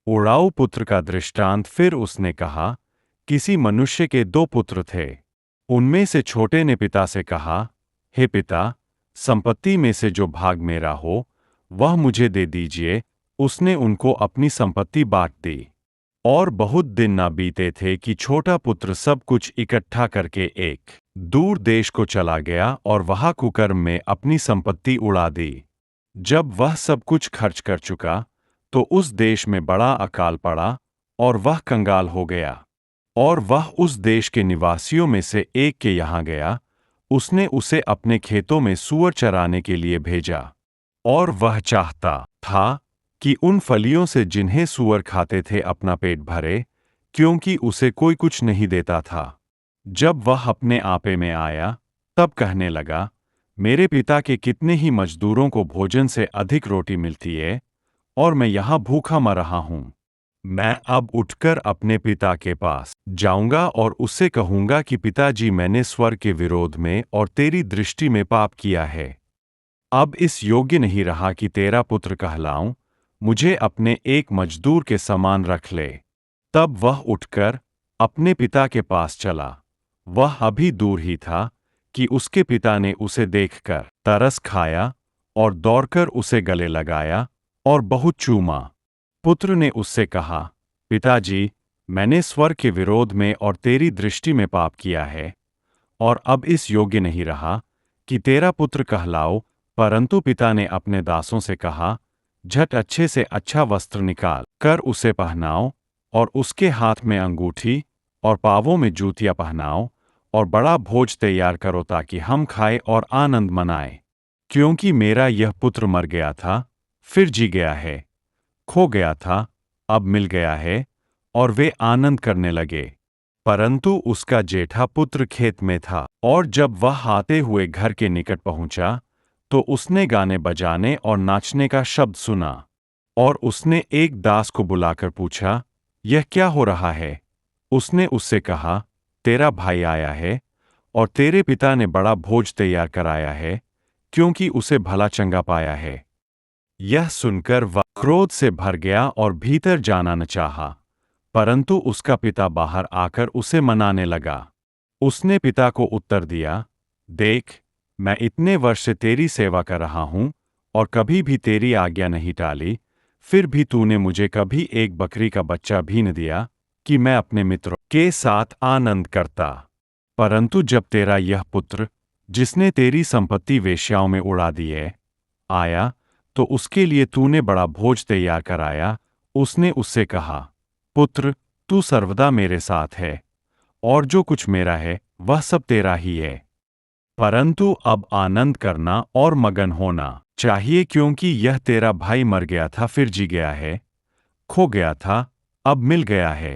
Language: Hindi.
उड़ाऊ पुत्र का दृष्टांत। फिर उसने कहा, किसी मनुष्य के दो पुत्र थे। उनमें से छोटे ने पिता से कहा, हे पिता, संपत्ति में से जो भाग मेरा हो वह मुझे दे दीजिए। उसने उनको अपनी संपत्ति बांट दी। और बहुत दिन न बीते थे कि छोटा पुत्र सब कुछ इकट्ठा करके एक दूर देश को चला गया और वहां कुकर्म में अपनी संपत्ति उड़ा दी। जब वह सब कुछ खर्च कर चुका तो उस देश में बड़ा अकाल पड़ा और वह कंगाल हो गया। और वह उस देश के निवासियों में से एक के यहाँ गया। उसने उसे अपने खेतों में सूअर चराने के लिए भेजा। और वह चाहता था कि उन फलियों से जिन्हें सूअर खाते थे अपना पेट भरे, क्योंकि उसे कोई कुछ नहीं देता था। जब वह अपने आपे में आया तब कहने लगा, मेरे पिता के कितने ही मजदूरों को भोजन से अधिक रोटी मिलती है और मैं यहाँ भूखा मर रहा हूँ। मैं अब उठकर अपने पिता के पास जाऊंगा और उससे कहूंगा कि पिताजी, मैंने स्वर्ग के विरोध में और तेरी दृष्टि में पाप किया है। अब इस योग्य नहीं रहा कि तेरा पुत्र कहलाऊं। मुझे अपने एक मजदूर के समान रख ले। तब वह उठकर अपने पिता के पास चला। वह अभी दूर ही था कि उसके पिता ने उसे देखकर तरस खाया और दौड़कर उसे गले लगाया और बहुत चूमा। पुत्र ने उससे कहा, पिताजी, मैंने स्वर्ग के विरोध में और तेरी दृष्टि में पाप किया है और अब इस योग्य नहीं रहा कि तेरा पुत्र कहलाओ। परंतु पिता ने अपने दासों से कहा, झट अच्छे से अच्छा वस्त्र निकाल कर उसे पहनाओ और उसके हाथ में अंगूठी और पांवों में जूतियां पहनाओ और बड़ा भोज तैयार करो ताकि हम खाएं और आनंद मनाएं। क्योंकि मेरा यह पुत्र मर गया था, फिर जी गया है, खो गया था, अब मिल गया है। और वे आनंद करने लगे। परंतु उसका जेठा पुत्र खेत में था। और जब वह आते हुए घर के निकट पहुंचा तो उसने गाने बजाने और नाचने का शब्द सुना। और उसने एक दास को बुलाकर पूछा, यह क्या हो रहा है? उसने उससे कहा, तेरा भाई आया है और तेरे पिता ने बड़ा भोज तैयार कराया है, क्योंकि उसे भला चंगा पाया है। यह सुनकर वह क्रोध से भर गया और भीतर जाना न चाहा। परंतु उसका पिता बाहर आकर उसे मनाने लगा। उसने पिता को उत्तर दिया, देख, मैं इतने वर्ष से तेरी सेवा कर रहा हूं और कभी भी तेरी आज्ञा नहीं टाली। फिर भी तूने मुझे कभी एक बकरी का बच्चा भी न दिया कि मैं अपने मित्रों के साथ आनंद करता। परंतु जब तेरा यह पुत्र, जिसने तेरी संपत्ति वेश्याओं में उड़ा दी है, आया तो उसके लिए तूने बड़ा भोज तैयार कराया। उसने उससे कहा, पुत्र, तू सर्वदा मेरे साथ है और जो कुछ मेरा है वह सब तेरा ही है। परंतु अब आनंद करना और मगन होना चाहिए, क्योंकि यह तेरा भाई मर गया था, फिर जी गया है, खो गया था, अब मिल गया है।